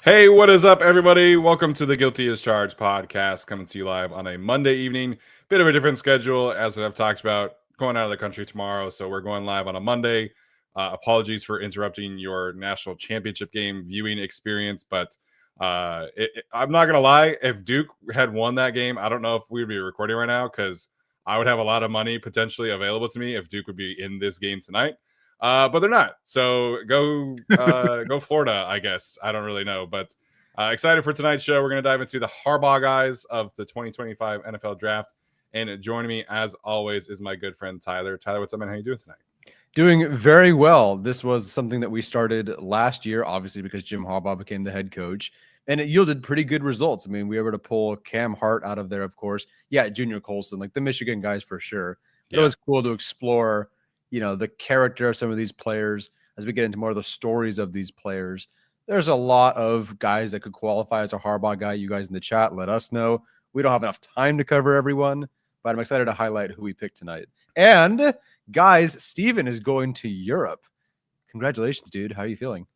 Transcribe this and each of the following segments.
Hey, what is up, everybody? Welcome to the Guilty as Charged podcast, coming to you live on a Monday evening. Bit of a different schedule, as I've talked about, going out of the country tomorrow, so we're going live on a Monday. Apologies for interrupting your national championship game viewing experience, but I'm not gonna lie. If Duke had won that game, I don't know if we'd be recording right now because I would have a lot of money potentially available to me if Duke would be in this game tonight. But they're not. So go Florida, I guess. I don't really know, but excited for tonight's show. We're going to dive into the Harbaugh guys of the 2025 NFL Draft, and joining me as always is my good friend Tyler. Tyler, what's up, man? How you doing tonight? Doing very well. This was something that we started last year, obviously because Jim Harbaugh became the head coach, and it yielded pretty good results. I mean, we were able to pull Cam Hart out of there, of course. Yeah, Junior Colson, like the Michigan guys for sure. But It was cool to explore, the character of some of these players as we get into more of the stories of these players. There's a lot of guys that could qualify as a Harbaugh guy. You guys in the chat, let us know. We don't have enough time to cover everyone, but I'm excited to highlight who we picked tonight. And guys, Steven is going to Europe. Congratulations, dude. How are you feeling?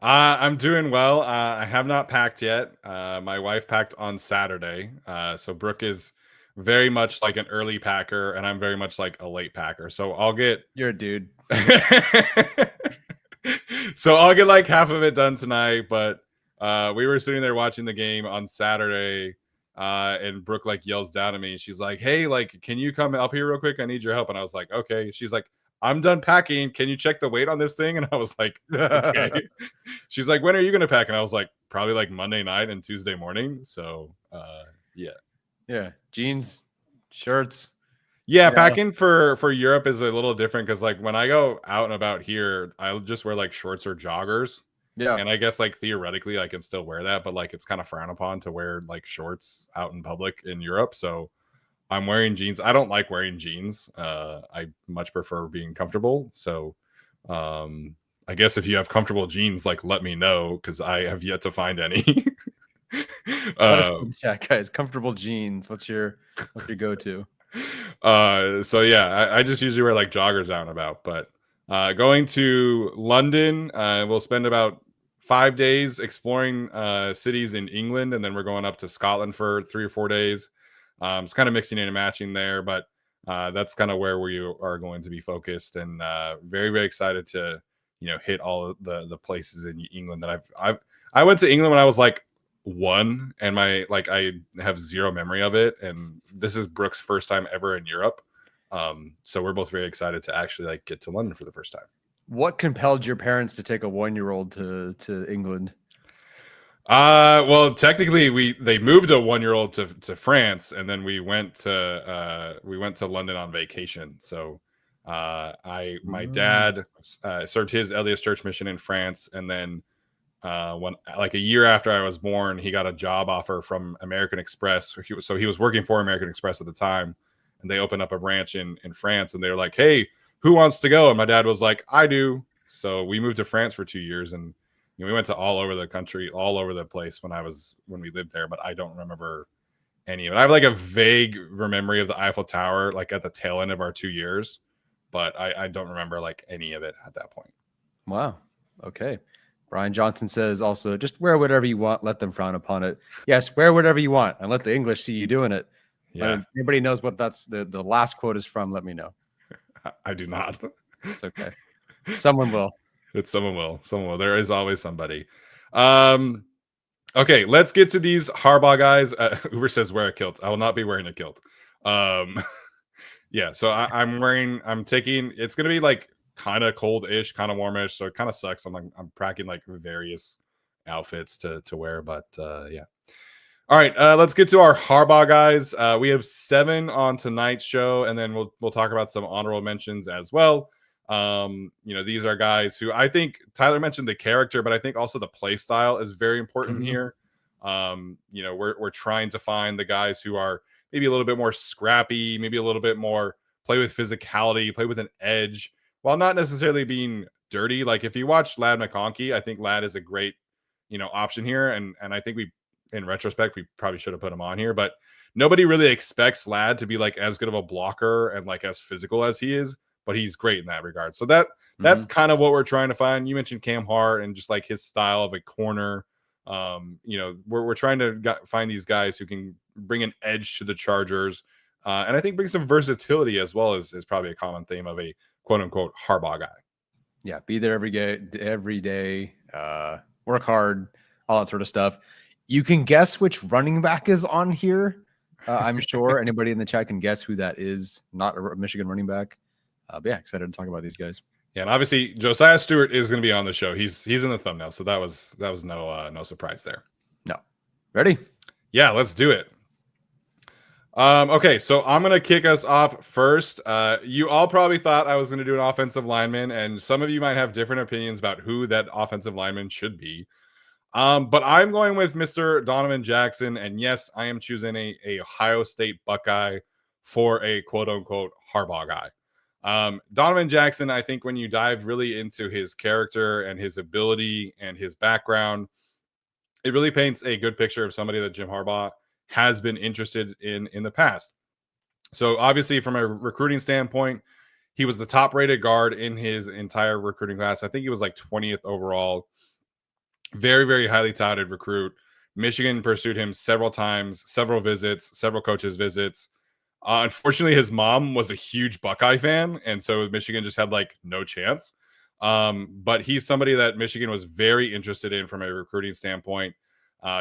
I'm doing well. I have not packed yet. My wife packed on Saturday. So Brooke is very much like an early packer, and I'm very much like a late packer. So I'll get You're a dude. So I'll get like half of it done tonight. But we were sitting there watching the game on Saturday, and Brooke like yells down at me. She's like, "Hey, like, can you come up here real quick? I need your help." And I was like, "Okay." She's like, "I'm done packing. Can you check the weight on this thing?" And I was like, "Okay." She's like, "When are you going to pack?" And I was like, "Probably like Monday night and Tuesday morning." So, yeah. Jeans, shirts. Yeah, packing for Europe is a little different because like when I go out and about here, I'll just wear like shorts or joggers. Yeah. And I guess like theoretically I can still wear that, but like it's kind of frowned upon to wear like shorts out in public in Europe. So I'm wearing jeans. I don't like wearing jeans. I much prefer being comfortable. So I guess if you have comfortable jeans, like let me know because I have yet to find any. Let us know in the chat, guys. Comfortable jeans. What's your go-to? So yeah, I just usually wear like joggers out and about. But going to London, we'll spend about 5 days exploring cities in England, and then we're going up to Scotland for 3 or 4 days. It's kind of mixing in and matching there, but that's kind of where we are going to be focused, and very, very excited to hit all of the places in England that I went to England when I was like 1, and I have zero memory of it, and this is Brooke's first time ever in Europe. So we're both very excited to actually like get to London for the first time. What compelled your parents to take a 1-year-old to England? Well, technically they moved a 1-year-old to France, and then we went to London on vacation. So my dad served his LDS Church mission in France, and then when like a year after I was born, he got a job offer from American Express. So he was working for American Express at the time, and they opened up a branch in France, and they were like, "Hey, who wants to go?" And my dad was like, "I do." So we moved to France for 2 years, and we went to all over the country, all over the place when we lived there, but I don't remember any of it. I have like a vague memory of the Eiffel Tower, like at the tail end of our 2 years, but I don't remember like any of it at that point. Wow. Okay. Brian Johnson says also, just wear whatever you want, let them frown upon it. Yes, wear whatever you want and let the English see you doing it. Yeah. If anybody knows what that's the last quote is from, let me know. I do not. It's okay. Someone will. Someone will. There is always somebody. Okay, let's get to these Harbaugh guys. Uber says wear a kilt. I will not be wearing a kilt. Yeah, so I'm taking, it's going to be like kind of cold-ish, kind of warmish, so it kind of sucks. I'm packing like various outfits to wear, but yeah. All right, let's get to our Harbaugh guys. We have 7 on tonight's show, and then we'll talk about some honorable mentions as well. These are guys who I think Tyler mentioned the character, but I think also the play style is very important here. We're trying to find the guys who are maybe a little bit more scrappy, maybe a little bit more play with physicality, play with an edge, while not necessarily being dirty. Like if you watch Ladd McConkey, I think Ladd is a great, option here. And I think in retrospect, we probably should have put him on here, but nobody really expects Ladd to be like as good of a blocker and like as physical as he is, but he's great in that regard. So that's kind of what we're trying to find. You mentioned Cam Hart and just like his style of a corner. We're trying to find these guys who can bring an edge to the Chargers, and I think bring some versatility as well as is probably a common theme of a quote unquote Harbaugh guy. Yeah, be there every day, work hard, all that sort of stuff. You can guess which running back is on here. I'm sure anybody in the chat can guess who that is. Not a Michigan running back. But yeah, excited to talk about these guys. Yeah, and obviously Josiah Stewart is going to be on the show. He's in the thumbnail, so that was no surprise there. No, ready? Yeah, let's do it. Okay, so I'm going to kick us off first. You all probably thought I was going to do an offensive lineman, and some of you might have different opinions about who that offensive lineman should be. But I'm going with Mr. Donovan Jackson, and yes, I am choosing a Ohio State Buckeye for a quote-unquote Harbaugh guy. Donovan Jackson, I think when you dive really into his character and his ability and his background, it really paints a good picture of somebody that Jim Harbaugh has been interested in the past. So obviously from a recruiting standpoint, he was the top rated guard in his entire recruiting class. I think he was like 20th overall. Very, very highly touted recruit. Michigan pursued him several times, several visits, several coaches' visits. Unfortunately, his mom was a huge Buckeye fan, and so Michigan just had like no chance. But he's somebody that Michigan was very interested in from a recruiting standpoint.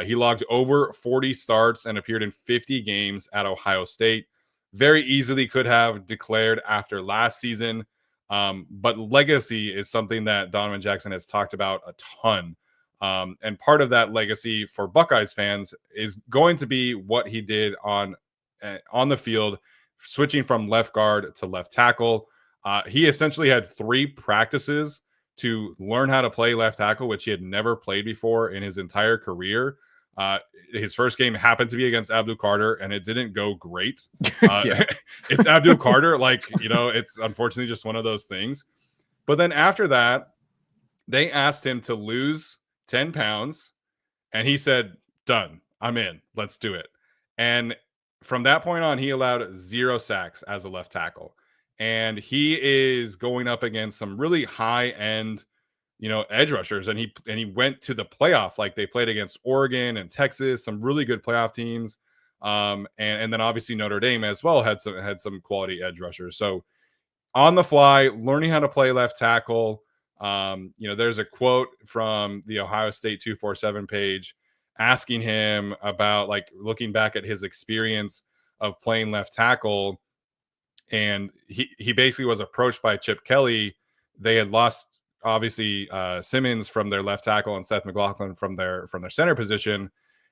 He logged over 40 starts and appeared in 50 games at Ohio State. Very easily could have declared after last season. But legacy is something that Donovan Jackson has talked about a ton. And part of that legacy for Buckeyes fans is going to be what he did on the field, switching from left guard to left tackle. He essentially had 3 practices to learn how to play left tackle, which he had never played before in his entire career. His first game happened to be against Abdul Carter, and it didn't go great. It's Abdul Carter. It's unfortunately just one of those things. But then after that, they asked him to lose 10 pounds, and he said, done. I'm in. Let's do it. And from that point on, he allowed 0 sacks as a left tackle. And he is going up against some really high-end, edge rushers. And he went to the playoff. Like they played against Oregon and Texas, some really good playoff teams. And then obviously Notre Dame as well had some quality edge rushers. So on the fly, learning how to play left tackle. There's a quote from the Ohio State 247 page asking him about like looking back at his experience of playing left tackle. And he basically was approached by Chip Kelly. They had lost obviously Simmons from their left tackle and Seth McLaughlin from their center position.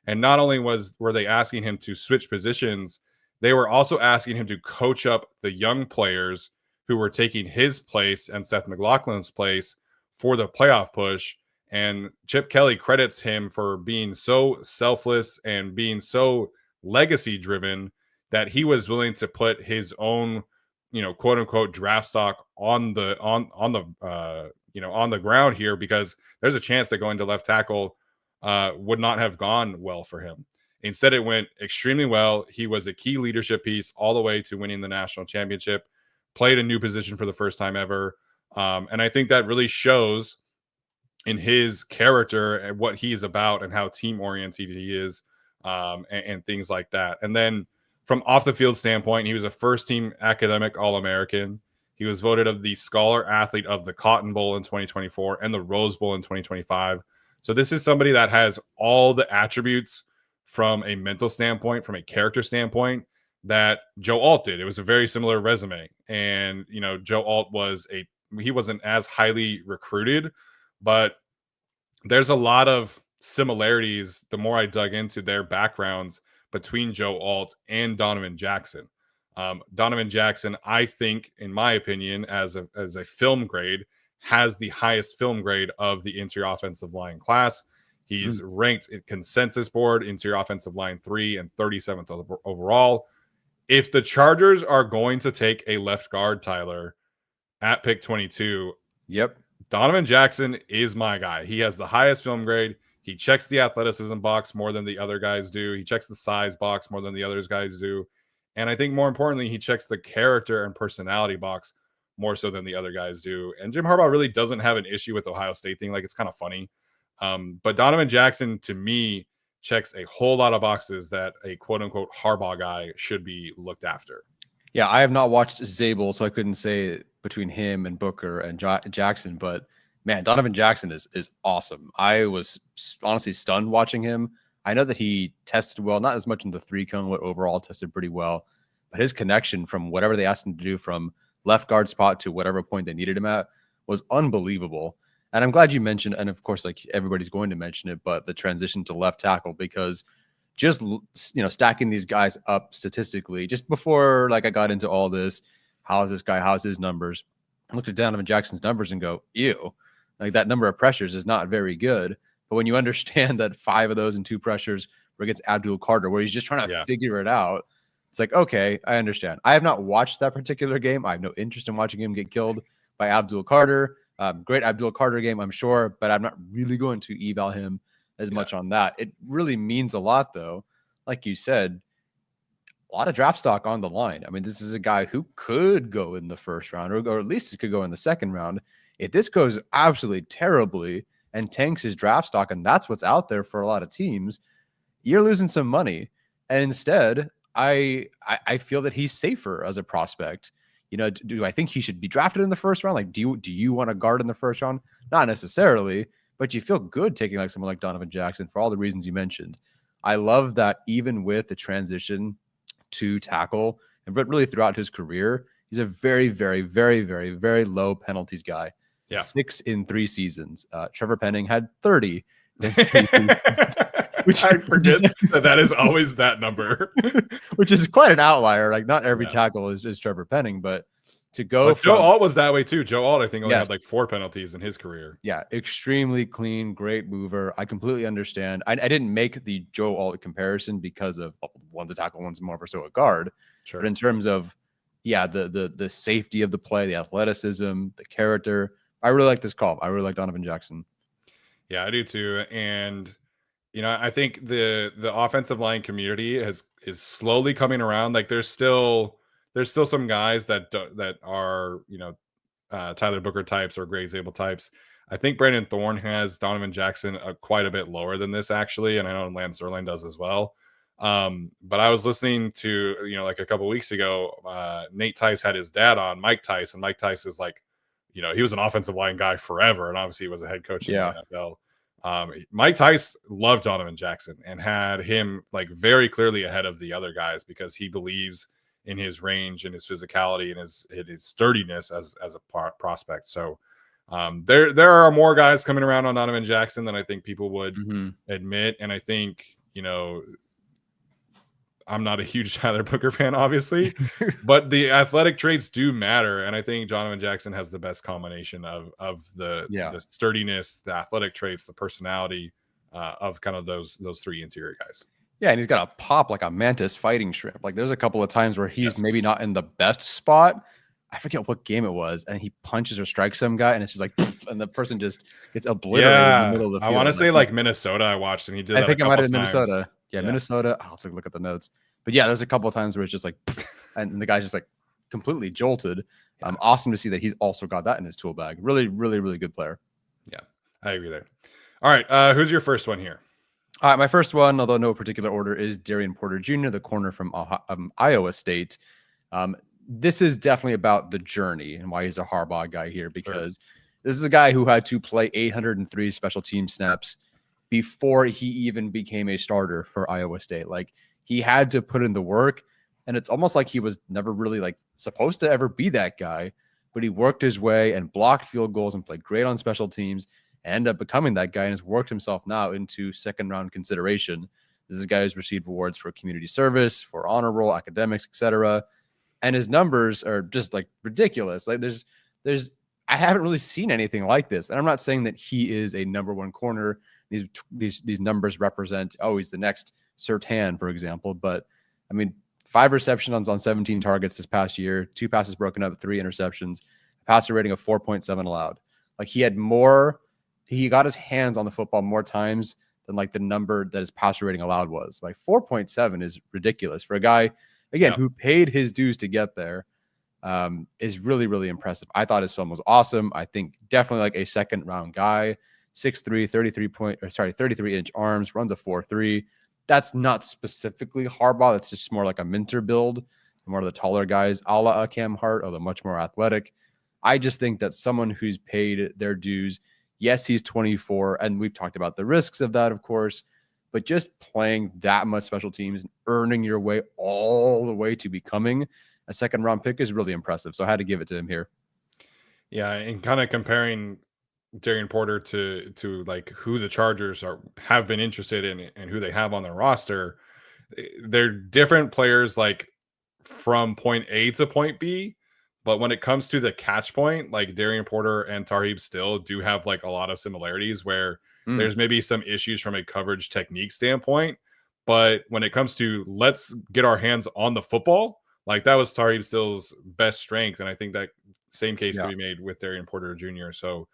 And not only were they asking him to switch positions, they were also asking him to coach up the young players who were taking his place and Seth McLaughlin's place for the playoff push. And Chip Kelly credits him for being so selfless and being so legacy driven that he was willing to put his own, quote unquote draft stock on the ground here, because there's a chance that going to left tackle would not have gone well for him. Instead, it went extremely well. He was a key leadership piece all the way to winning the national championship, played a new position for the first time ever. And I think that really shows in his character and what he's about and how team oriented he is, and things like that. And then from off the field standpoint, he was a first team academic All-American. He was voted of the Scholar Athlete of the Cotton Bowl in 2024 and the Rose Bowl in 2025. So this is somebody that has all the attributes from a mental standpoint, from a character standpoint, that Joe Alt did. It was a very similar resume. And, Joe Alt he wasn't as highly recruited, but there's a lot of similarities the more I dug into their backgrounds between Joe Alt and Donovan Jackson. Donovan Jackson, I think, in my opinion, as a film grade, has the highest film grade of the interior offensive line class. He's ranked in consensus board interior offensive line 3 and 37th overall. If the Chargers are going to take a left guard, Tyler, at pick 22, yep, Donovan Jackson is my guy. He has the highest film grade. He checks the athleticism box more than the other guys do. He checks the size box more than the other guys do. And I think more importantly, he checks the character and personality box more so than the other guys do. And Jim Harbaugh really doesn't have an issue with the Ohio State thing. Like, it's kind of funny. But Donovan Jackson, to me, checks a whole lot of boxes that a quote unquote Harbaugh guy should be looked after. Yeah, I have not watched Zabel, so I couldn't say between him and Booker and Jackson, but man, Donovan Jackson is awesome. I was honestly stunned watching him. I know that he tested well, not as much in the 3-cone, but overall tested pretty well. But his connection from whatever they asked him to do from left guard spot to whatever point they needed him at was unbelievable. And I'm glad you mentioned, and of course, like everybody's going to mention it, but the transition to left tackle, because just, stacking these guys up statistically, just before like I got into all this, how's this guy, how's his numbers? I looked at Donovan Jackson's numbers and go, ew, like that number of pressures is not very good. But when you understand that 5 of those and 2 pressures were against Abdul Carter, where he's just trying to figure it out, it's like, okay, I understand. I have not watched that particular game. I have no interest in watching him get killed by Abdul Carter. Great Abdul Carter game, I'm sure, but I'm not really going to eval him as much on that. It really means a lot, though. Like you said, a lot of draft stock on the line. I mean, this is a guy who could go in the first round, or at least it could go in the second round. If this goes absolutely terribly and tanks his draft stock, and that's what's out there for a lot of teams, you're losing some money. And instead, I feel that he's safer as a prospect. Do I think he should be drafted in the first round? Like, do you want to guard in the first round? Not necessarily, but you feel good taking like someone like Donovan Jackson for all the reasons you mentioned. I love that even with the transition to tackle, but really throughout his career, he's a very, very, very, very, very low penalties guy. Yeah. 6 in 3 seasons. Trevor Penning had 30. Which I forget that is always that number. Which is quite an outlier. Like not every tackle is Trevor Penning, but to go Joe Alt was that way too. Joe Alt, I think, only had like 4 penalties in his career. Yeah, extremely clean, great mover. I completely understand. I didn't make the Joe Alt comparison because of one's a tackle, one's more of a guard. Sure. But in terms of the safety of the play, the athleticism, the character, I really like this call. I really like Donovan Jackson. Yeah, I do too. And I think the offensive line community is slowly coming around. Like there's still some guys that are Tyler Booker types or Greg Zabel types. I think Brandon Thorne has Donovan Jackson quite a bit lower than this actually, and I know Lance Zierlein does as well. But I was listening to like a couple weeks ago, Nate Tice had his dad on, Mike Tice, and Mike Tice is like, he was an offensive line guy forever, and obviously he was a head coach in the NFL. Mike Tice loved Donovan Jackson and had him like very clearly ahead of the other guys because he believes in his range and his physicality and his sturdiness as a prospect. So there are more guys coming around on Donovan Jackson than I think people would admit. And I think, I'm not a huge Tyler Booker fan, obviously, but the athletic traits do matter. And I think Donovan Jackson has the best combination of the sturdiness, the athletic traits, the personality of kind of those 3 interior guys. Yeah, and he's got a pop like a mantis fighting shrimp. Like there's a couple of times where he's maybe not in the best spot. I forget what game it was, and he punches or strikes some guy, and it's just like, and the person just gets obliterated in the middle of the field. I want to say like Minnesota I watched, and he did that. I think it might have been Minnesota. Yeah, Minnesota. I'll have to look at the notes. But yeah, there's a couple of times where it's just like, and the guy's just like completely jolted. Awesome to see that he's also got that in his tool bag. Really, really, really good player. Yeah, I agree there. All right, who's your first one here? All right, my first one, although no particular order, is Darien Porter Jr., the corner from Iowa State. This is definitely about the journey and why he's a Harbaugh guy here, because this is a guy who had to play 803 special team snaps before he even became a starter for Iowa State. Like he had to put in the work, and it's almost like he was never really like supposed to ever be that guy, but he worked his way and blocked field goals and played great on special teams. End up becoming that guy and has worked himself now into second-round consideration. This is a guy who's received awards for community service, for honor roll, academics, etc. And his numbers are just like ridiculous. Like I haven't really seen anything like this. And I'm not saying that he is a number 1 corner. These numbers represent, he's the next Surtain, for example. But I mean, 5 receptions on 17 targets this past year, 2 passes broken up, 3 interceptions, passer rating of 4.7 allowed. Like he got his hands on the football more times than like the number that his passer rating allowed was. Like 4.7 is ridiculous for a guy, again, who paid his dues to get there. Is really, really impressive. I thought his film was awesome. I think definitely like a second-round guy. 6'3", 33-inch arms, runs a 4.3. That's not specifically Harbaugh. That's just more like a mentor build. More of the taller guys, a la Cam Hart, although much more athletic. I just think that someone who's paid their dues, yes, he's 24, and we've talked about the risks of that, of course, but just playing that much special teams and earning your way all the way to becoming a second-round pick is really impressive. So I had to give it to him here. Yeah, and kind of comparing Darien Porter to like who the Chargers have been interested in and who they have on their roster. They're different players, like from point A to point B, but when it comes to the catch point, like Darien Porter and Tarheeb still do have like a lot of similarities where there's maybe some issues from a coverage technique standpoint, but when it comes to let's get our hands on the football, like that was Tarheeb Still's best strength, and I think that same case can be made with Darien Porter Jr. So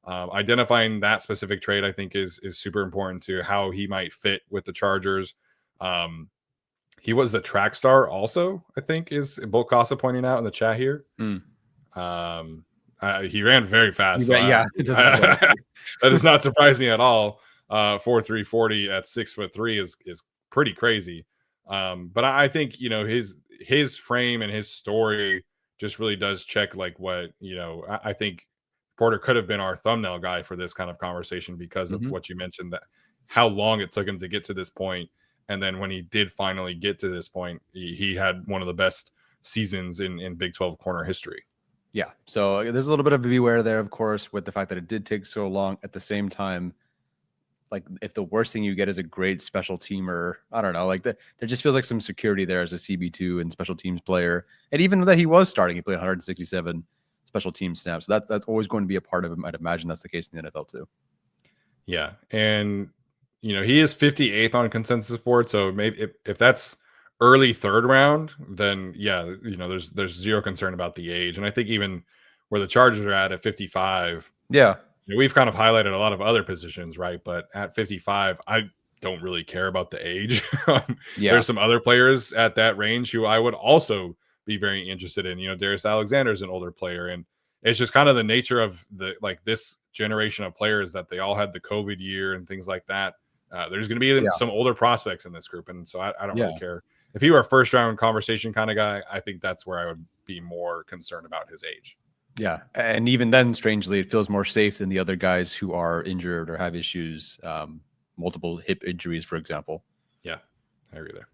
identifying that specific trait, I think, is super important to how he might fit with the Chargers. He was a track star also, I think, is Bolt Costa pointing out in the chat here. He ran very fast. That does not surprise me at all. 4.3 40 at 6'3" is pretty crazy. But I think, you know, his frame and his story just really does check like what, you know, I think Porter could have been our thumbnail guy for this kind of conversation because of what you mentioned, that how long it took him to get to this point. And then when he did finally get to this point, he had one of the best seasons in Big 12 corner history. Yeah. So there's a little bit of a beware there, of course, with the fact that it did take so long. At the same time, like if the worst thing you get is a great special teamer, I don't know, like there just feels like some security there as a CB2 and special teams player. And even that he was starting, he played 167 special team snaps. So that's always going to be a part of him. I'd imagine that's the case in the NFL too. Yeah. And, you know, he is 58th on consensus board. So maybe if that's early third round, then yeah, you know, there's zero concern about the age. And I think even where the Chargers are at 55, yeah, you know, we've kind of highlighted a lot of other positions, right? But at 55, I don't really care about the age. There's some other players at that range who I would also be very interested in. You know, Darius Alexander is an older player, and it's just kind of the nature of the like this generation of players that they all had the COVID year and things like that. There's going to be some older prospects in this group, and so I don't really care. If he were a first round conversation kind of guy, I think that's where I would be more concerned about his age. Yeah, and even then, strangely, it feels more safe than the other guys who are injured or have issues, multiple hip injuries, for example. Yeah, I agree there.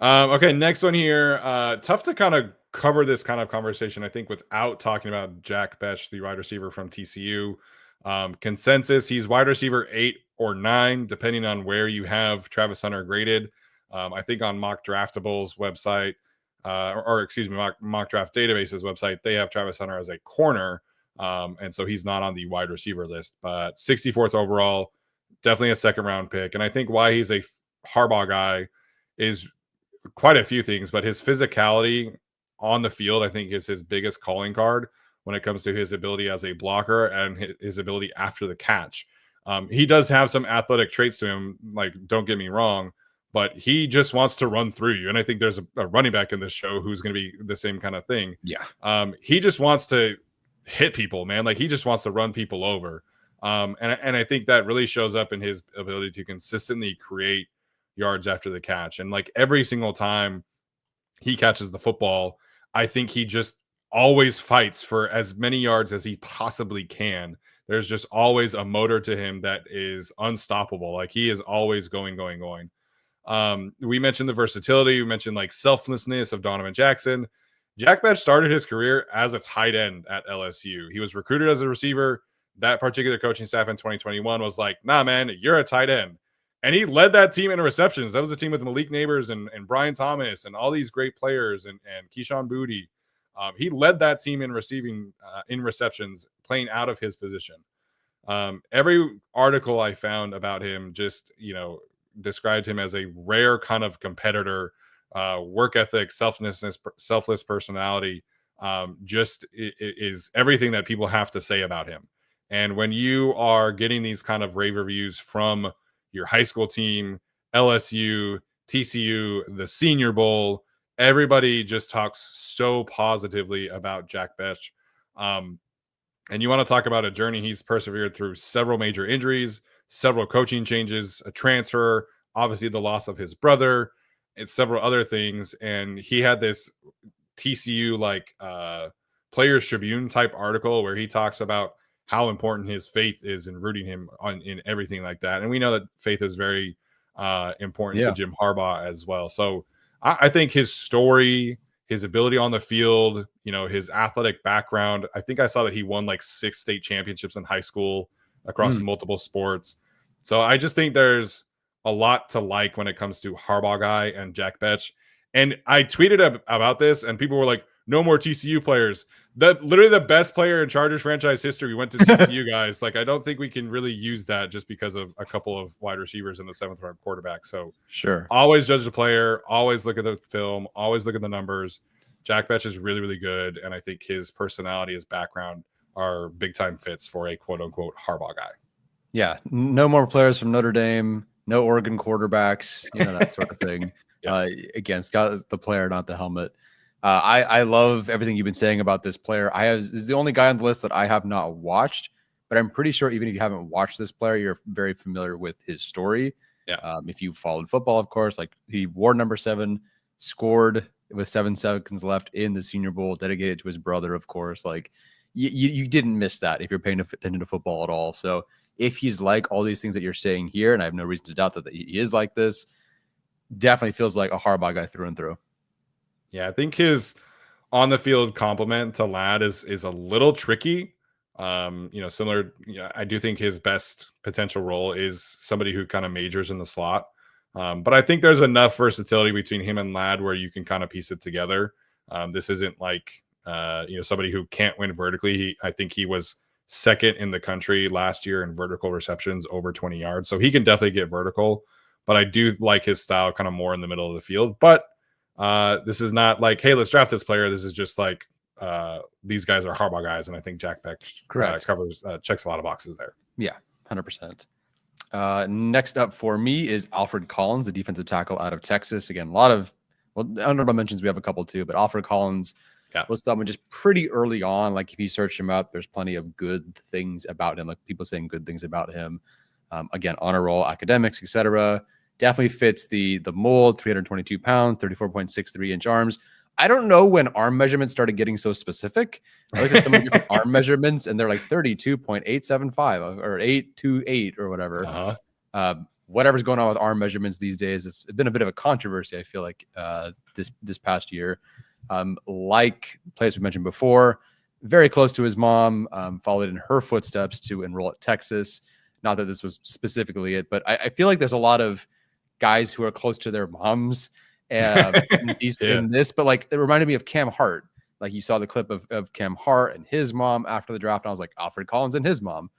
Okay, next one here. Tough to kind of cover this kind of conversation, I think, without talking about Jack Bech, the wide receiver from TCU. Consensus, he's wide receiver 8 or 9, depending on where you have Travis Hunter graded. I think on Mock Draftable's website, or excuse me, Mock Draft Database's website, they have Travis Hunter as a corner. And so he's not on the wide receiver list, but 64th overall, definitely a second round pick. And I think why he's a Harbaugh guy is quite a few things, but his physicality on the field, I think, is his biggest calling card when it comes to his ability as a blocker and his ability after the catch. He does have some athletic traits to him, like, don't get me wrong, but he just wants to run through you. And I think there's a running back in this show who's going to be the same kind of thing. Yeah. He just wants to hit people, man. Like, he just wants to run people over. And I think that really shows up in his ability to consistently create yards after the catch. And like every single time he catches the football, I think he just always fights for as many yards as he possibly can. There's just always a motor to him that is unstoppable. Like, he is always going. We mentioned the versatility. We mentioned like selflessness of Donovan Jackson. Jack Bech started his career as a tight end at LSU. He was recruited as a receiver. That particular coaching staff in 2021 was like, nah, man, you're a tight end. And he led that team in receptions. That was a team with Malik Neighbors and Brian Thomas and all these great players and Keyshawn Booty. He led that team in receiving, in receptions, playing out of his position. Every article I found about him just, you know, described him as a rare kind of competitor, work ethic, selfless personality. Just is everything that people have to say about him. And when you are getting these kind of rave reviews from your high school team, LSU, TCU, the Senior Bowl, everybody just talks so positively about Jack Bech. And you want to talk about a journey he's persevered through several major injuries, several coaching changes, a transfer, obviously the loss of his brother, and several other things. And he had this TCU Players Tribune type article where he talks about how important his faith is in rooting him on in everything like that. And we know that faith is very important to Jim Harbaugh as well. So I think his story, his ability on the field, his athletic background. I think I saw that he won like 6 state championships in high school across multiple sports. So I just think there's a lot to like when it comes to Harbaugh Guy and Jack Bech. And I tweeted about this, and people were like, no more TCU players. Literally the best player in Chargers franchise history went to TCU, guys. Like, I don't think we can really use that just because of a couple of wide receivers in the 7th round quarterback. So sure, always judge the player, always look at the film, always look at the numbers. Jack Bech is really, really good, and I think his personality, his background are big time fits for a quote unquote Harbaugh guy. Yeah, no more players from Notre Dame, no Oregon quarterbacks, that sort of thing. Again, Scott, the player, not the helmet. I love everything you've been saying about this player. This is the only guy on the list that I have not watched, but I'm pretty sure even if you haven't watched this player, you're very familiar with his story. Yeah. If you followed football, of course, like he wore number 7, scored with 7 seconds left in the Senior Bowl, dedicated to his brother, of course. Like you didn't miss that if you're paying attention to football at all. So if he's like all these things that you're saying here, and I have no reason to doubt that he is like this, definitely feels like a Harbaugh guy through and through. Yeah, I think his on the field compliment to Ladd is a little tricky. Similar. I do think his best potential role is somebody who kind of majors in the slot. But I think there's enough versatility between him and Ladd where you can kind of piece it together. This isn't like somebody who can't win vertically. I think he was 2nd in the country last year in vertical receptions over 20 yards. So he can definitely get vertical. But I do like his style kind of more in the middle of the field. But this is not like, hey, let's draft this player. This is just like these guys are Harbaugh guys. And I think Jack Bech checks a lot of boxes there. Yeah, 100%. Next up for me is Alfred Collins, the defensive tackle out of Texas. Again, a lot of honorable mentions. We have a couple too, but Alfred Collins was someone just pretty early on. Like if you search him up, there's plenty of good things about him. Like people saying good things about him. Again, honor roll, academics, etc. Definitely fits the mold. 322 pounds, 34.63 inch arms. I don't know when arm measurements started getting so specific. I looked at some of the different arm measurements, and they're like 32.875 or 828 or whatever. Whatever's going on with arm measurements these days, it's been a bit of a controversy, I feel like, this past year. Like players we mentioned before, very close to his mom, followed in her footsteps to enroll at Texas. Not that this was specifically it, but I feel like there's a lot of guys who are close to their moms in this, but like it reminded me of Cam Hart. Like you saw the clip of Cam Hart and his mom after the draft, and I was like, Alfred Collins and his mom.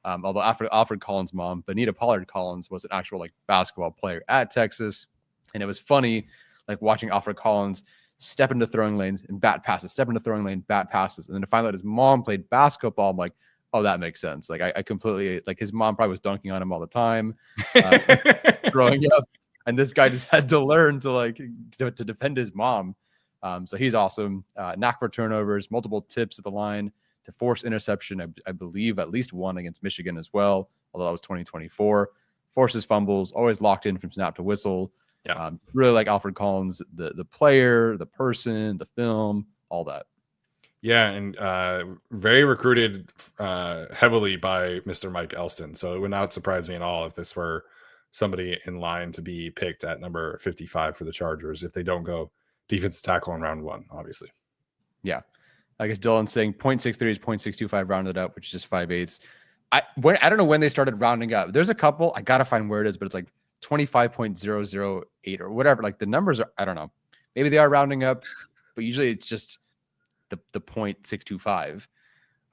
Although Alfred Collins' mom, Benita Pollard Collins, was an actual like basketball player at Texas, and it was funny like watching Alfred Collins step into throwing lanes and bat passes, step into throwing lane, bat passes, and then to find out his mom played basketball, I'm like, oh, that makes sense. Like I completely, like his mom probably was dunking on him all the time growing up. And this guy just had to learn to defend his mom. So he's awesome. Knack for turnovers, multiple tips at the line to force interception. I believe at least one against Michigan as well, although that was 2024. Forces fumbles, always locked in from snap to whistle. Yeah. Really like Alfred Collins, the player, the person, the film, all that. Yeah, and very recruited heavily by Mr. Mike Elston. So it would not surprise me at all if this were somebody in line to be picked at number 55 for the Chargers if they don't go defensive tackle in round 1, obviously. Yeah. I guess Dylan's saying 0.63 is 0.625 rounded up, which is just 5/8. I don't know when they started rounding up. There's a couple, I got to find where it is, but it's like 25.008 or whatever. Like the numbers are, I don't know. Maybe they are rounding up, but usually it's just the 0.625.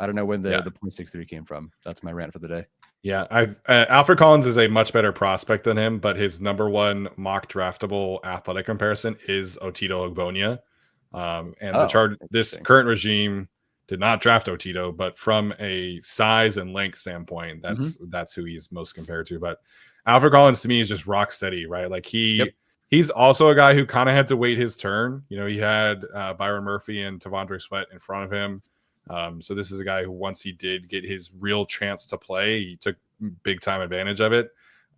I don't know when the 0.63 came from. That's my rant for the day. Yeah, Alfred Collins is a much better prospect than him, but his number 1 mock draftable athletic comparison is Otito Ogbonia. This current regime did not draft Otito, but from a size and length standpoint, that's who he's most compared to. But Alfred Collins to me is just rock steady, right? Like he's also a guy who kind of had to wait his turn. You know, he had Byron Murphy and Tavondre Sweat in front of him. So this is a guy who, once he did get his real chance to play, he took big time advantage of it.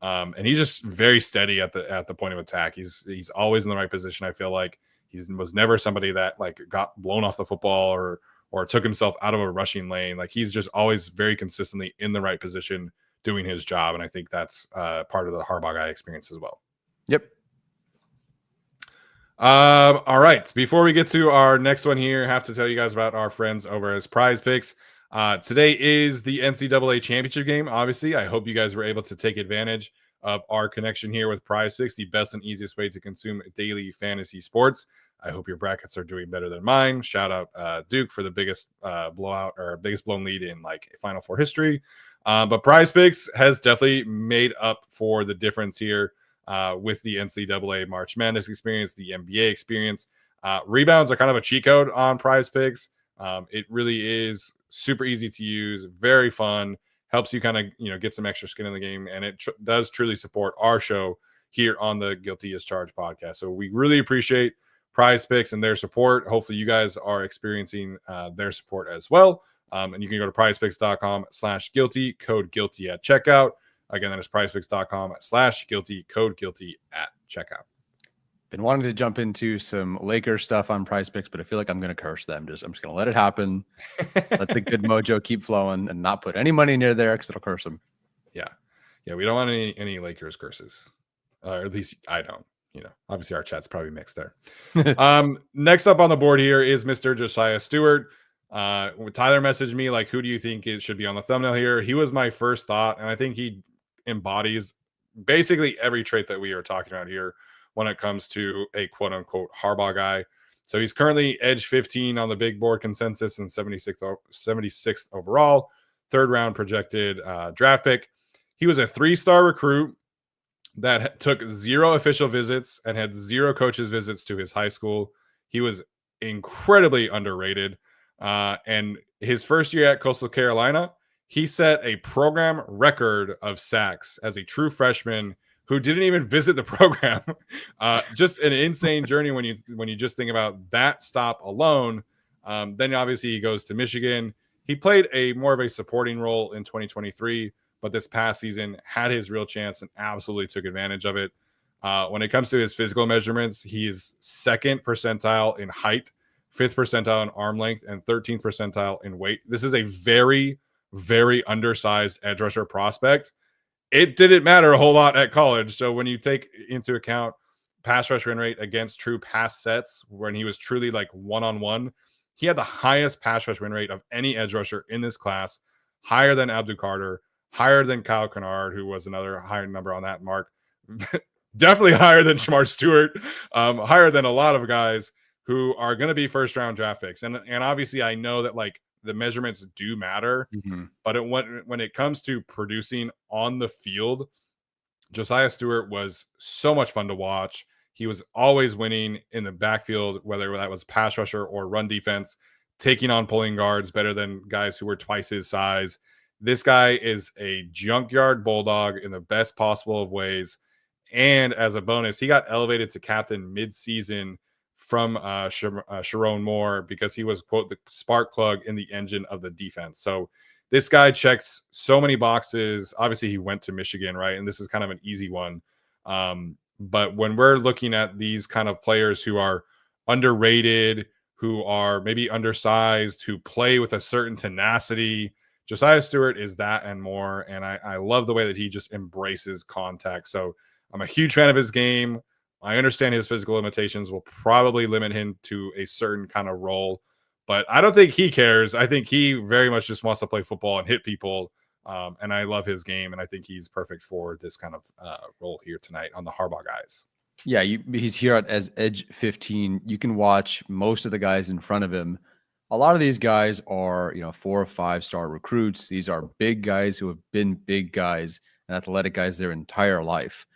And he's just very steady at the point of attack. He's always in the right position. I feel like he was never somebody that like got blown off the football or took himself out of a rushing lane. Like he's just always very consistently in the right position doing his job. And I think that's part of the Harbaugh guy experience as well. Yep. All right. Before we get to our next one here, I have to tell you guys about our friends over at PrizePicks. Today is the NCAA championship game. Obviously, I hope you guys were able to take advantage of our connection here with PrizePicks, the best and easiest way to consume daily fantasy sports. I hope your brackets are doing better than mine. Shout out Duke for the biggest blowout or biggest blown lead in like Final Four history. But PrizePicks has definitely made up for the difference here with the NCAA March Madness experience, the NBA experience. Rebounds are kind of a cheat code on PrizePicks. It really is super easy to use, very fun, helps you kind of get some extra skin in the game, and it does truly support our show here on the Guilty as Charged podcast. So we really appreciate PrizePicks and their support. Hopefully you guys are experiencing their support as well. And you can go to prizepicks.com/guilty, code guilty at checkout. Again, that is prizepicks.com/guilty, code guilty at checkout. Been wanting to jump into some Lakers stuff on PrizePicks, but I feel like I'm going to curse them. I'm just going to let it happen. Let the good mojo keep flowing and not put any money near there because it'll curse them. Yeah. We don't want any Lakers curses. Or at least I don't. Obviously our chat's probably mixed there. Next up on the board here is Mr. Josiah Stewart. Tyler messaged me like, who do you think it should be on the thumbnail here? He was my first thought, and I think he embodies basically every trait that we are talking about here when it comes to a quote-unquote Harbaugh guy. So he's currently edge 15 on the big board consensus and 76th overall, third round projected draft pick. He was a 3-star recruit that took 0 official visits and had 0 coaches visits to his high school. He was incredibly underrated. And his first year at Coastal Carolina, he set a program record of sacks as a true freshman who didn't even visit the program. Just an insane journey when you just think about that stop alone. Then obviously he goes to Michigan. He played a more of a supporting role in 2023, but this past season had his real chance and absolutely took advantage of it. When it comes to his physical measurements, he is 2nd percentile in height, 5th percentile in arm length, and 13th percentile in weight. This is a very, very undersized edge rusher prospect. It didn't matter a whole lot at college. So when you take into account pass rush win rate against true pass sets, when he was truly like one-on-one, he had the highest pass rush win rate of any edge rusher in this class, higher than Abdul Carter, higher than Kyle Kennard, who was another higher number on that mark. Definitely higher than Shamar Stewart, higher than a lot of guys who are going to be first-round draft picks. And obviously I know that like the measurements do matter, but when it comes to producing on the field, Josiah Stewart was so much fun to watch. He was always winning in the backfield, whether that was pass rusher or run defense, taking on pulling guards better than guys who were twice his size. This guy is a junkyard bulldog in the best possible of ways. And as a bonus, he got elevated to captain mid-season from Sharon Moore because he was, quote, the spark plug in the engine of the defense. So this guy checks so many boxes. Obviously, he went to Michigan, right? And this is kind of an easy one. But when we're looking at these kind of players who are underrated, who are maybe undersized, who play with a certain tenacity, Josiah Stewart is that and more. And I love the way that he just embraces contact. So I'm a huge fan of his game. I understand his physical limitations will probably limit him to a certain kind of role, but I don't think he cares. I think he very much just wants to play football and hit people. And I love his game, and I think he's perfect for this kind of role here tonight on the Harbaugh Guys. Yeah, he's here as edge 15. You can watch most of the guys in front of him. A lot of these guys are, 4 or 5-star recruits. These are big guys who have been big guys and athletic guys their entire life.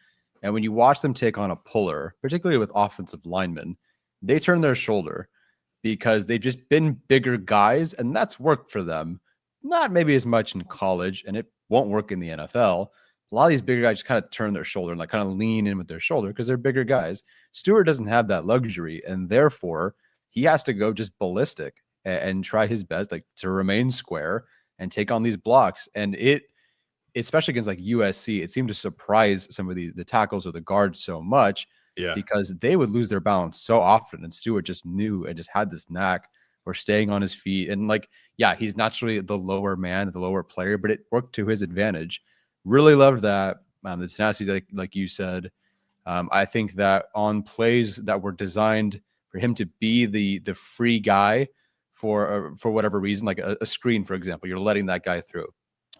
And when you watch them take on a puller, particularly with offensive linemen, they turn their shoulder because they've just been bigger guys, and that's worked for them. Not maybe as much in college, and it won't work in the NFL. A lot of these bigger guys just kind of turn their shoulder and like kind of lean in with their shoulder because they're bigger guys. Stewart doesn't have that luxury, and therefore he has to go just ballistic. and try his best, like to remain square and take on these blocks. And it, especially against like USC, it seemed to surprise some of the tackles or the guards so much Yeah. because they would lose their balance so often. And Stewart just knew and just had this knack for staying on his feet. And like, yeah, he's naturally the lower man, the lower player, but it worked to his advantage. Really loved that. The tenacity, like you said. I think that on plays that were designed for him to be the free guy for whatever reason, like a screen, for example, you're letting that guy through,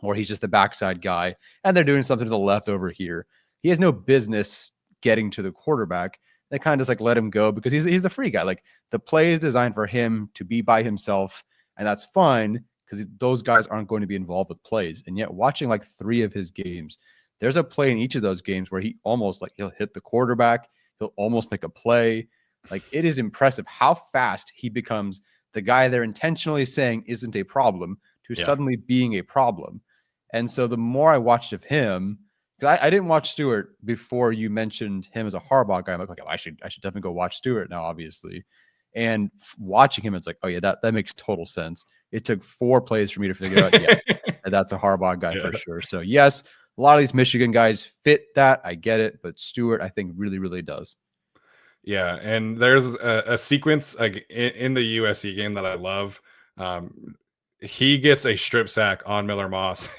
or he's just the backside guy and they're doing something to the left over here. He has no business getting to the quarterback. They kind of just like let him go because he's the free guy. Like the play is designed for him to be by himself, and that's fine because those guys aren't going to be involved with plays. And yet watching like 3 of his games, there's a play in each of those games where he almost like he'll hit the quarterback, he'll almost make a play. Like it is impressive how fast he becomes the guy they're intentionally saying isn't a problem to suddenly being a problem. And so the more I watched of him, because I didn't watch Stewart before you mentioned him as a Harbaugh guy. I'm like, okay, well, I should definitely go watch Stewart now, obviously. And watching him, it's like, oh yeah, that makes total sense. It took 4 plays for me to figure out, yeah, that's a Harbaugh guy for sure. So yes, a lot of these Michigan guys fit that. I get it, but Stewart, I think, really, really does. Yeah, and there's a sequence like in the USC game that I love. He gets a strip sack on Miller Moss,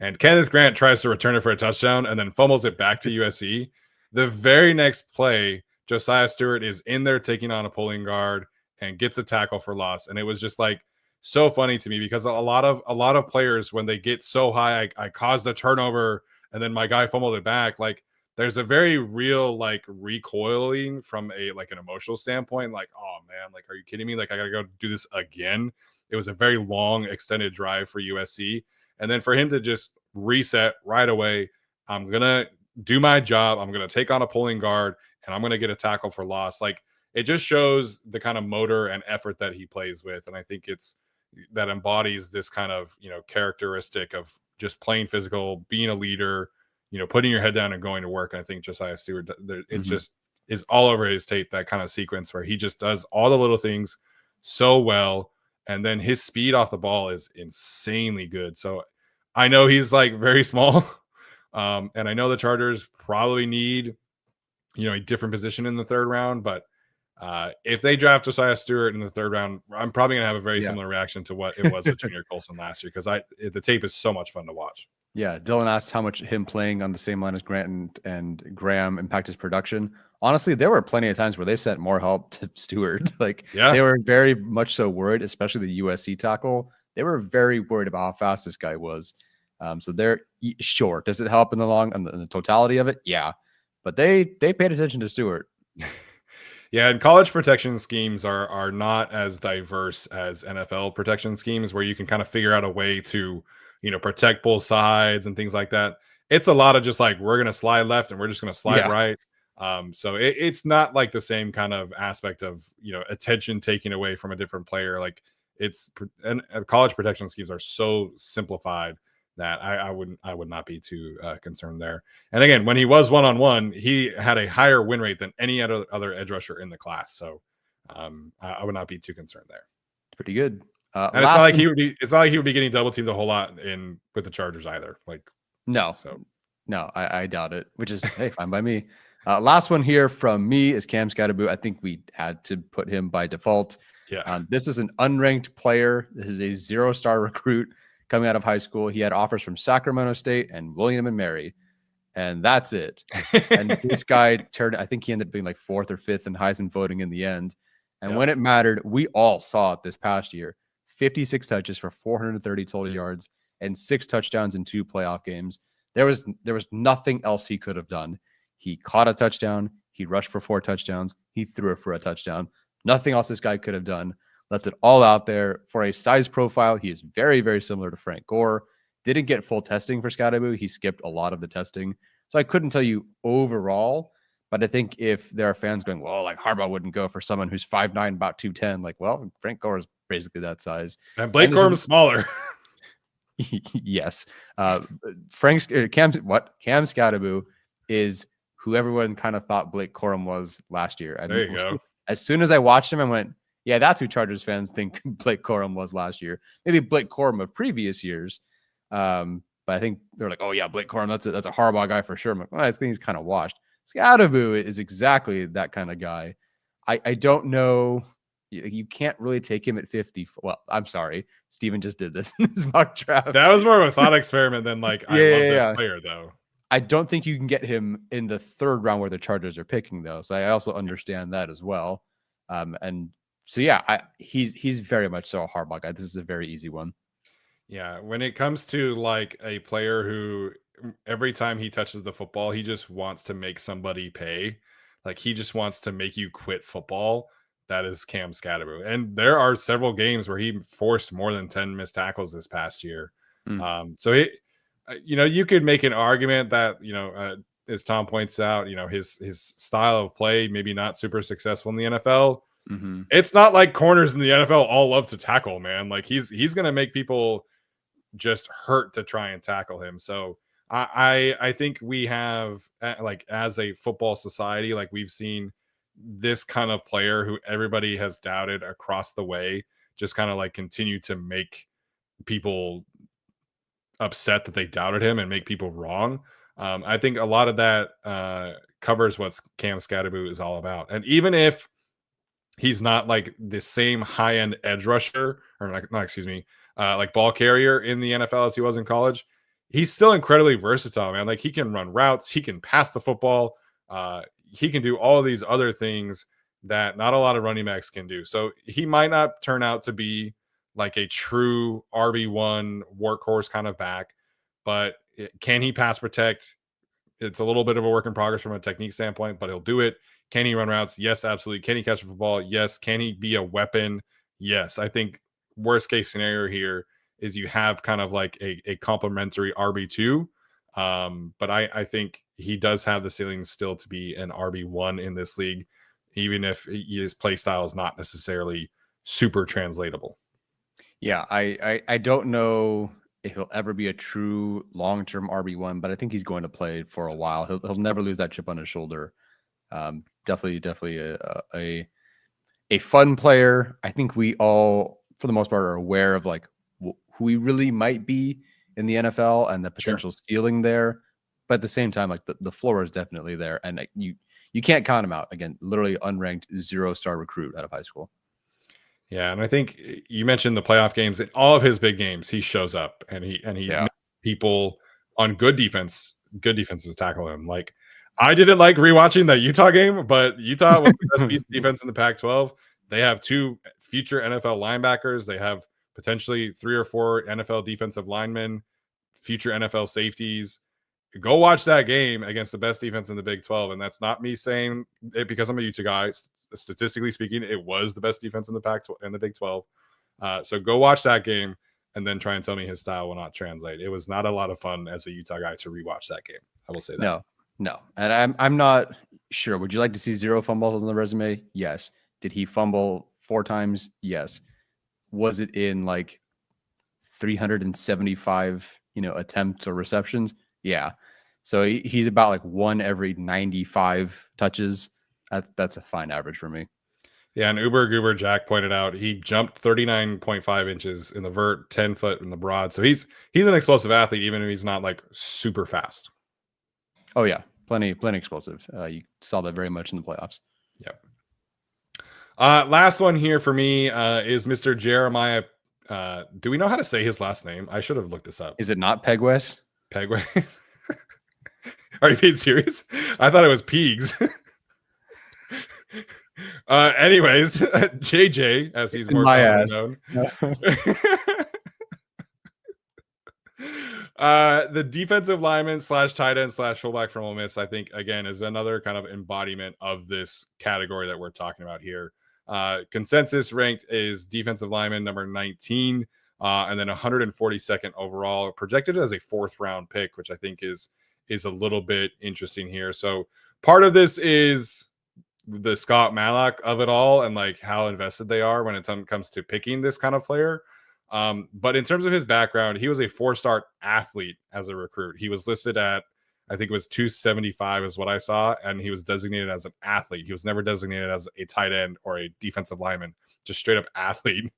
and Kenneth Grant tries to return it for a touchdown and then fumbles it back to USC. The very next play, Josiah Stewart is in there taking on a pulling guard and gets a tackle for loss. And it was just like so funny to me because a lot of players, when they get so high, I caused a turnover and then my guy fumbled it back. Like there's a very real like recoiling from a like an emotional standpoint. Like, oh man, like, are you kidding me? Like I gotta go do this again. It was a very long, extended drive for USC. And then for him to just reset right away, I'm going to do my job. I'm going to take on a pulling guard, and I'm going to get a tackle for loss. Like, it just shows the kind of motor and effort that he plays with. And I think it's that embodies this kind of, characteristic of just playing physical, being a leader, putting your head down and going to work. And I think Josiah Stewart, it just is all over his tape, that kind of sequence where he just does all the little things so well. And then his speed off the ball is insanely good. So I know he's like very small. And I know the Chargers probably need, a different position in the 3rd round. But if they draft Josiah Stewart in the 3rd round, I'm probably going to have a very similar reaction to what it was with Junior Colson last year. Because the tape is so much fun to watch. Yeah. Dylan asked how much him playing on the same line as Grant and Graham impact his production. Honestly, there were plenty of times where they sent more help to Stewart. Like they were very much so worried, especially the USC tackle. They were very worried about how fast this guy was. So they're sure. Does it help in the totality of it? Yeah. But they paid attention to Stewart. Yeah, and college protection schemes are not as diverse as NFL protection schemes where you can kind of figure out a way to, protect both sides and things like that. It's a lot of just like, we're going to slide left and we're just going to slide right. So it's not like the same kind of aspect of, attention taken away from a different player. Like college protection schemes are so simplified that I would not be too concerned there. And again, when he was one-on-one, he had a higher win rate than any other edge rusher in the class. So I would not be too concerned there. Pretty good. And it's not like he would be getting double teamed a whole lot with the Chargers either. Like no, I doubt it. Which is hey, fine by me. Last one here from me is Cam Skattebo. I think we had to put him by default. Yeah. This is an unranked player. This is a 0-star recruit coming out of high school. He had offers from Sacramento State and William and Mary, and that's it. And this guy I think he ended up being like 4th or 5th in Heisman voting in the end. And when it mattered, we all saw it this past year. 56 touches for 430 total yards and 6 touchdowns in 2 playoff games. There was nothing else he could have done. He caught a touchdown. He rushed for 4 touchdowns. He threw it for a touchdown. Nothing else this guy could have done. Left it all out there. For a size profile, he is very, very similar to Frank Gore. Didn't get full testing for Skattebo. He skipped a lot of the testing. So I couldn't tell you overall, but I think if there are fans going, well, like Harbaugh wouldn't go for someone who's 5'9", about 210, like, well, Frank Gore is basically that size. And Blake Corum is smaller. Yes. Cam Skattebo is who everyone kind of thought Blake Corum was last year. And there you go. As soon as I watched him, I went, Yeah, that's who Chargers fans think Blake Corum was last year. Maybe Blake Corum of previous years. But I think they're like, oh yeah, Blake Corum, that's a Harbaugh guy for sure. I'm like, well, I think he's kind of washed. Skattebo is exactly that kind of guy. I don't know. You can't really take him at 50. Well, I'm sorry. Steven just did this in his mock draft. That was more of a thought experiment than like, I love this player, though. I don't think you can get him in the third round where the Chargers are picking, though. So I also understand that as well. And so, yeah, he's very much so a Harbaugh guy. This is a very easy one. Yeah. When it comes to like a player who every time he touches the football, he just wants to make somebody pay. Like he just wants to make you quit football. That is Cam Skattebo. And there are several games where he forced more than 10 missed tackles this past year. So it, you could make an argument that, as Tom points out, his style of play, maybe not super successful in the NFL. Mm-hmm. It's not like corners in the NFL all love to tackle, man. Like he's going to make people just hurt to try and tackle him. So I think we have, like, as a football society, like we've seen this kind of player who everybody has doubted across the way just kind of like continue to make people upset that they doubted him and make people wrong. I think a lot of that covers what Cam Skattebo is all about. And even if he's not like the same high-end edge rusher or like ball carrier in the NFL as he was in college, he's still incredibly versatile, man. Like he can run routes, he can pass the football, he can do all of these other things that not a lot of running backs can do. So he might not turn out to be like a true RB1 workhorse kind of back, but can he pass protect? It's a little bit of a work in progress from a technique standpoint, but he'll do it. Can he run routes? Yes, absolutely. Can he catch a football? Yes. Can he be a weapon? Yes. I think worst case scenario here is you have kind of like a complementary RB2. But I think he does have the ceiling still to be an RB1 in this league, even if his play style is not necessarily super translatable. Yeah, I don't know if he'll ever be a true long-term RB1, but I think he's going to play for a while. He'll never lose that chip on his shoulder. Definitely a fun player. I think we all, for the most part, are aware of like who he really might be in the NFL and the potential ceiling there. But at the same time, like the floor is definitely there, and you can't count him out. Again, literally unranked 0-star recruit out of high school. Yeah, and I think you mentioned the playoff games. In all of his big games, he shows up and he makes people on good defenses tackle him. Like I didn't like rewatching that Utah game, but Utah was the best piece of defense in the Pac-12. They have 2 future NFL linebackers. They have potentially 3 or 4 NFL defensive linemen, future NFL safeties. Go watch that game against the best defense in the Big 12. And that's not me saying it because I'm a Utah guy. Statistically speaking, it was the best defense in the Pac-12 in the Big 12. So go watch that game and then try and tell me his style will not translate. It was not a lot of fun as a Utah guy to rewatch that game. I will say that. No. And I'm not sure. Would you like to see 0 fumbles on the resume? Yes. Did he fumble 4 times? Yes. Was it in like 375, attempts or receptions? Yeah. So he's about like 1 every 95 touches. That's a fine average for me. Yeah, and Uber Goober Jack pointed out he jumped 39.5 inches in the vert, 10 foot in the broad. So he's an explosive athlete, even if he's not like super fast. Oh yeah, plenty explosive. You saw that very much in the playoffs. Yep. Last one here for me is Mr. Jeremiah. Do we know how to say his last name? I should have looked this up. Is it not Pegwes? Pegwes? Are you being serious? I thought it was Peegs. Anyways, JJ, as he's more commonly known. The defensive lineman / tight end / fullback from Ole Miss, I think, again, is another kind of embodiment of this category that we're talking about here. Consensus ranked is defensive lineman number 19, and then 142nd overall, projected as a 4th round pick, which I think is a little bit interesting here. So part of this is the Scott Malak of it all and like how invested they are when it comes to picking this kind of player. But in terms of his background, he was a 4-star athlete as a recruit. He was listed at, I think it was 275 is what I saw, and he was designated as an athlete. He was never designated as a tight end or a defensive lineman, just straight up athlete.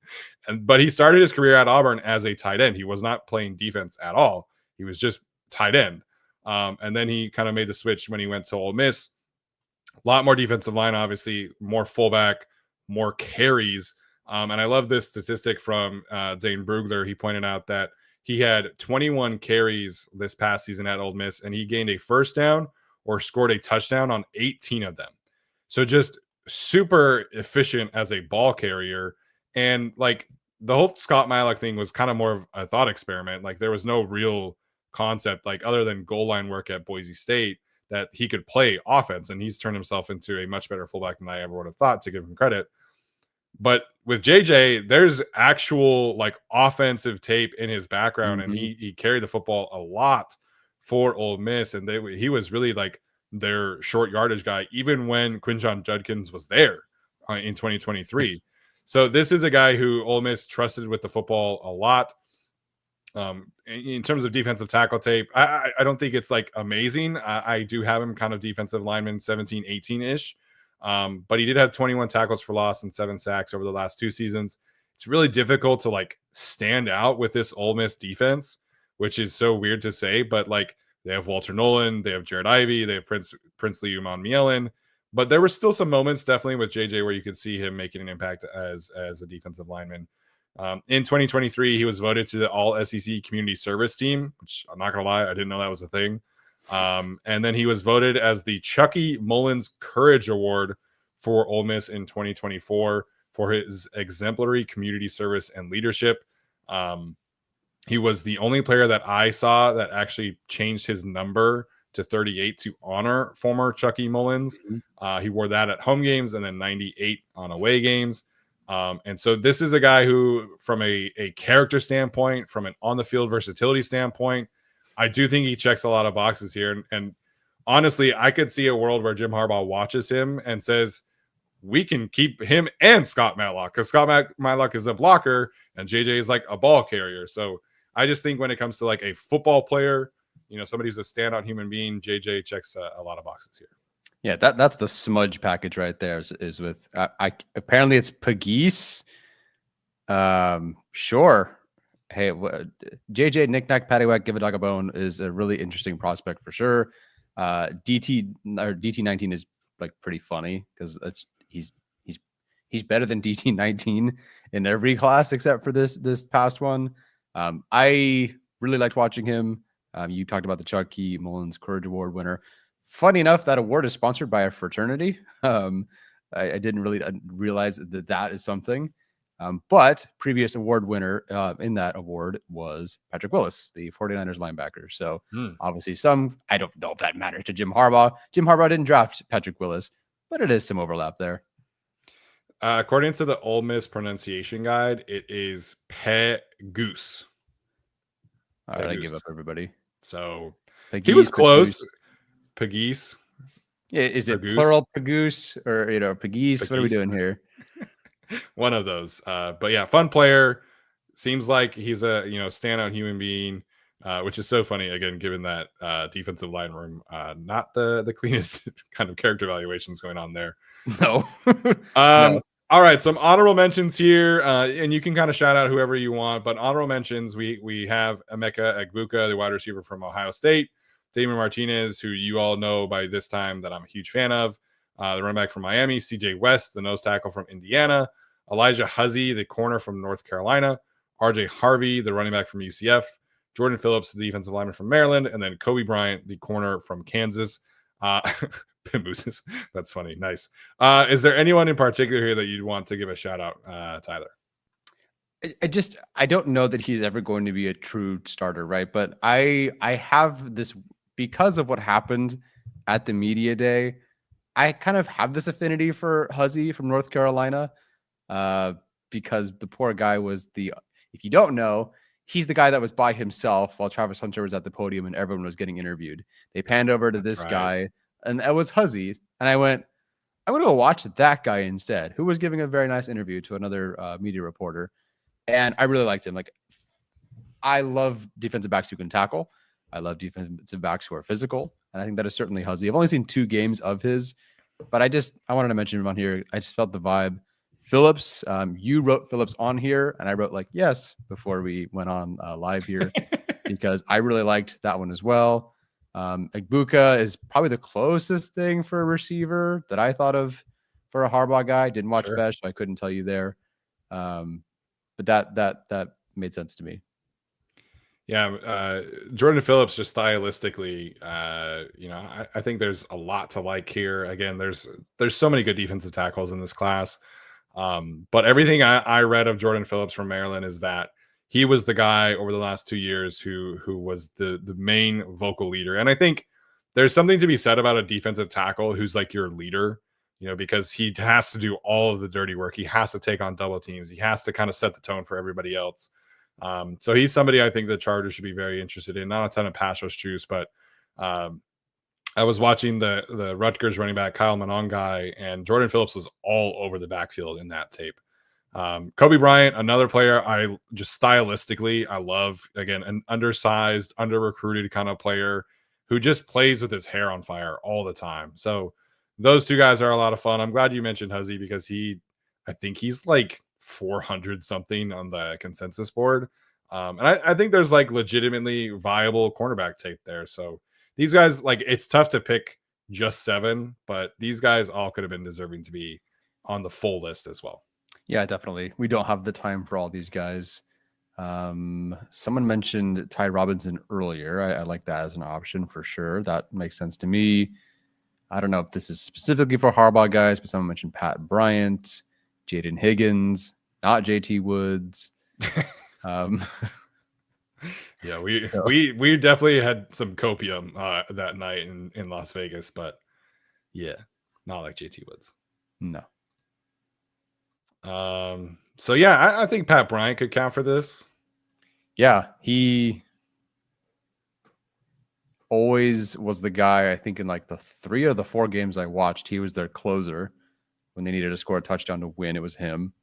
But he started his career at Auburn as a tight end. He was not playing defense at all. He was just tight end. And then he kind of made the switch when he went to Ole Miss. A lot more defensive line, obviously, more fullback, more carries. And I love this statistic from Dane Brugler. He pointed out that he had 21 carries this past season at Ole Miss, and he gained a first down or scored a touchdown on 18 of them. So just super efficient as a ball carrier. And like the whole Scott Matlock thing was kind of more of a thought experiment. Like there was no real concept, like other than goal line work at Boise State, that he could play offense. And he's turned himself into a much better fullback than I ever would have thought, to give him credit. But with JJ, there's actual like offensive tape in his background, and he carried the football a lot for Ole Miss, and he was really like their short yardage guy, even when Quinshon Judkins was there in 2023. So this is a guy who Ole Miss trusted with the football a lot. In terms of defensive tackle tape, I don't think it's like amazing. I do have him kind of defensive lineman 17, 18-ish. But he did have 21 tackles for loss and 7 sacks over the last 2 seasons. It's really difficult to like stand out with this Ole Miss defense, which is so weird to say, but like they have Walter Nolan, they have Jared Ivey, they have Princely Uman-Mielen, but there were still some moments definitely with JJ where you could see him making an impact as a defensive lineman. In 2023, he was voted to the All SEC Community Service Team, which I'm not gonna lie, I didn't know that was a thing. And then he was voted as the Chucky Mullins Courage Award for Ole Miss in 2024 for his exemplary community service and leadership. He was the only player that I saw that actually changed his number to 38 to honor former Chucky Mullins. He wore that at home games and then 98 on away games. And so this is a guy who, from a character standpoint, from an on-the-field versatility standpoint, I do think he checks a lot of boxes here. And honestly, I could see a world where Jim Harbaugh watches him and says, we can keep him and Scott Matlock, because Scott Matlock is a blocker and JJ is like a ball carrier. So I just think when it comes to like a football player, you know, somebody who's a standout human being, JJ checks a lot of boxes here. Yeah, that's the smudge package right there. Is with apparently it's Pagis. Sure. Hey, JJ Knick-Knack Paddywhack Give a Dog a Bone is a really interesting prospect for sure. DT19 is like pretty funny because he's better than DT19 in every class except for this past one. I really liked watching him. You talked about the Chucky Mullins Courage Award winner. Funny enough, that award is sponsored by a fraternity. I didn't really realize that is something. But previous award winner in that award was Patrick Willis, the 49ers linebacker. So obviously I don't know if that matters to Jim Harbaugh. Jim Harbaugh didn't draft Patrick Willis, but it is some overlap there. According to the Ole Miss pronunciation guide, it is Pagis. All right, I give up, everybody. So Pagis, he was close. Pagis. Yeah, is it plural Pagis or Pagis? What are we doing here? One of those. But yeah, fun player. Seems like he's a standout human being, which is so funny. Again, given that defensive line room, not the cleanest kind of character evaluations going on there. No. No. All right, some honorable mentions here, and you can kind of shout out whoever you want. But honorable mentions, we have Emeka Egbuka, the wide receiver from Ohio State. Damon Martinez, who you all know by this time that I'm a huge fan of. The running back from Miami, CJ West, the nose tackle from Indiana. Elijah Huzzie, the corner from North Carolina. RJ Harvey, the running back from UCF. Jordan Phillips, the defensive lineman from Maryland. And then Kobe Bryant, the corner from Kansas. Mooses. That's funny. Nice. Is there anyone in particular here that you'd want to give a shout out, Tyler? I don't know that he's ever going to be a true starter, right? But I have this, because of what happened at the media day, I kind of have this affinity for Huzzie from North Carolina, because the poor guy was if you don't know, he's the guy that was by himself while Travis Hunter was at the podium and everyone was getting interviewed. They panned over to this guy, and that was Huzzie. And I went, I'm going to go watch that guy instead, who was giving a very nice interview to another media reporter. And I really liked him. Like, I love defensive backs who can tackle. I love defensive backs who are physical. And I think that is certainly Huzzy. I've only seen 2 games of his, but I wanted to mention him on here. I just felt the vibe. Phillips, you wrote Phillips on here, and I wrote like yes before we went on live here because I really liked that one as well. Egbuka is probably the closest thing for a receiver that I thought of for a Harbaugh guy. Didn't watch Bech, so I couldn't tell you there. But that made sense to me. Yeah, Jordan Phillips, just stylistically, I think there's a lot to like here. Again, there's so many good defensive tackles in this class. But everything I read of Jordan Phillips from Maryland is that he was the guy over the last 2 years who was the main vocal leader. And I think there's something to be said about a defensive tackle who's like your leader, because he has to do all of the dirty work. He has to take on double teams. He has to kind of set the tone for everybody else. So he's somebody I think the Chargers should be very interested in. Not a ton of pass rush juice, but I was watching the Rutgers running back Kyle Monongai, and Jordan Phillips was all over the backfield in that tape. Kobe Bryant, another player I just stylistically I love. Again, an undersized, under-recruited kind of player who just plays with his hair on fire all the time. So those 2 guys are a lot of fun. I'm glad you mentioned Huzzy because I think he's like 400 something on the consensus board. And I think there's like legitimately viable cornerback tape there. So these guys, like, it's tough to pick just 7, but these guys all could have been deserving to be on the full list as well. Yeah, definitely. We don't have the time for all these guys. Someone mentioned Ty Robinson earlier. I like that as an option for sure. That makes sense to me. I don't know if this is specifically for Harbaugh guys, but someone mentioned Pat Bryant, Jaden Higgins, not JT Woods. Yeah, we definitely had some copium that night in Las Vegas, but yeah, not like JT Woods. No. So yeah, I think Pat Bryant could count for this. Yeah, he always was the guy. I think in like the 3 or the 4 games I watched, he was their closer when they needed to score a touchdown to win. It was him.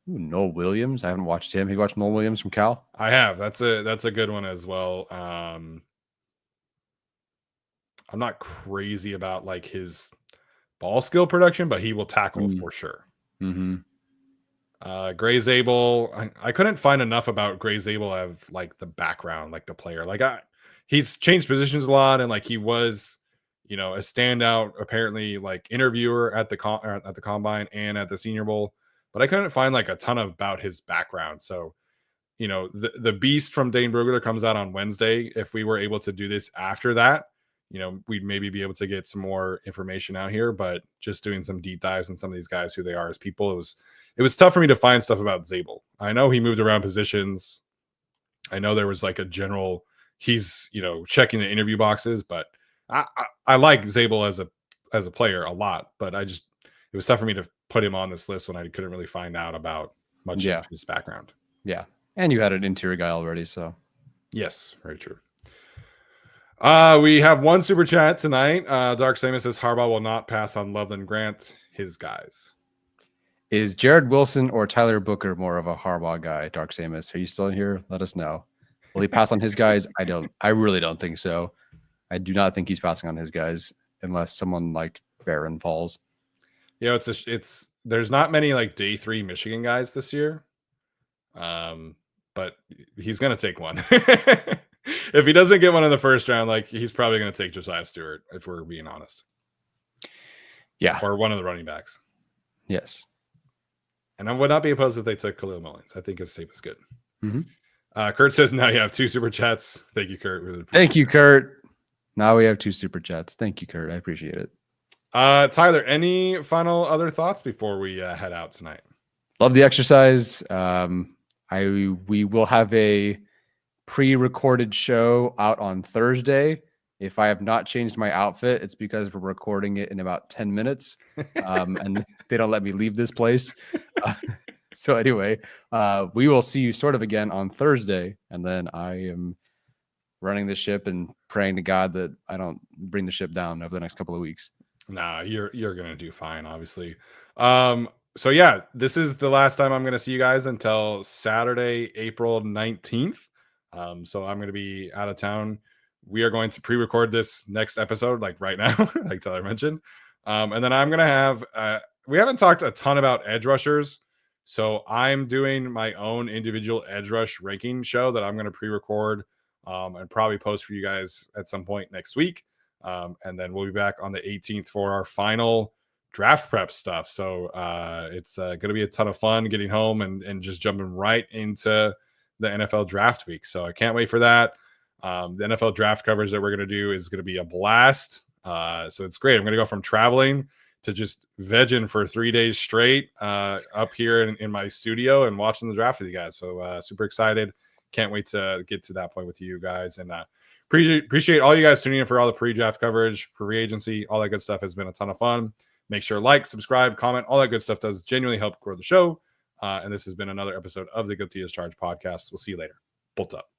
Ooh, Noel Williams. I haven't watched him. Have you watched Noel Williams from Cal? I have. That's a good one as well. I'm not crazy about like his ball skill production, but he will tackle for sure. Mm-hmm. Gray Zabel. I couldn't find enough about Gray Zabel of like the background, like the player. Like he's changed positions a lot, and like he was, a standout apparently like interviewer at the combine and at the Senior Bowl. But I couldn't find like a ton about his background. So, the beast from Dane Brugler comes out on Wednesday. If we were able to do this after that, we'd maybe be able to get some more information out here. But just doing some deep dives on some of these guys, who they are as people, it was tough for me to find stuff about Zabel. I know he moved around positions. I know there was like a general, he's, checking the interview boxes, but I like Zabel as a player a lot, but it was tough for me to put him on this list when I couldn't really find out about much of his background. Yeah. And you had an interior guy already, so. Yes, very true. We have one super chat tonight. Dark Samus says Harbaugh will not pass on Loveland Grant, his guys. Is Jared Wilson or Tyler Booker more of a Harbaugh guy, Dark Samus? Are you still in here? Let us know. Will he pass on his guys? I really don't think so. I do not think he's passing on his guys unless someone like Barron falls. There's not many like day 3 Michigan guys this year. But he's going to take one. If he doesn't get one in the first round, like he's probably going to take Josiah Stewart, if we're being honest. Yeah. Or one of the running backs. Yes. And I would not be opposed if they took Khalil Mullins. I think his tape is good. Mm-hmm. Kurt says now you have 2 super chats. Thank you, Kurt. Really Thank you, Kurt. Now we have 2 super chats. Thank you, Kurt. I appreciate it. Tyler, any final other thoughts before we head out tonight? Love the exercise. We will have a pre-recorded show out on Thursday. If I have not changed my outfit, it's because we're recording it in about 10 minutes, and they don't let me leave this place. So anyway, we will see you sort of again on Thursday, and then I am running the ship and praying to God that I don't bring the ship down over the next couple of weeks. Nah, you're gonna do fine, obviously. So yeah, this is the last time I'm gonna see you guys until Saturday, April 19th. So I'm gonna be out of town we are going to pre-record this next episode, like right now, like Tyler mentioned. And then I'm going to have, we haven't talked a ton about edge rushers. So I'm doing my own individual edge rush ranking show that I'm going to pre-record and probably post for you guys at some point next week. And then we'll be back on the 18th for our final draft prep stuff. So it's going to be a ton of fun getting home and just jumping right into the NFL draft week. So I can't wait for that. The NFL draft coverage that we're going to do is going to be a blast. So it's great. I'm going to go from traveling to just vegging for 3 days straight up here in my studio and watching the draft with you guys. So super excited. Can't wait to get to that point with you guys. And appreciate all you guys tuning in for all the pre-draft coverage, free agency, all that good stuff has been a ton of fun. Make sure to like, subscribe, comment, all that good stuff does genuinely help grow the show. And this has been another episode of the Guilty as Charged podcast. We'll see you later. Bolt up.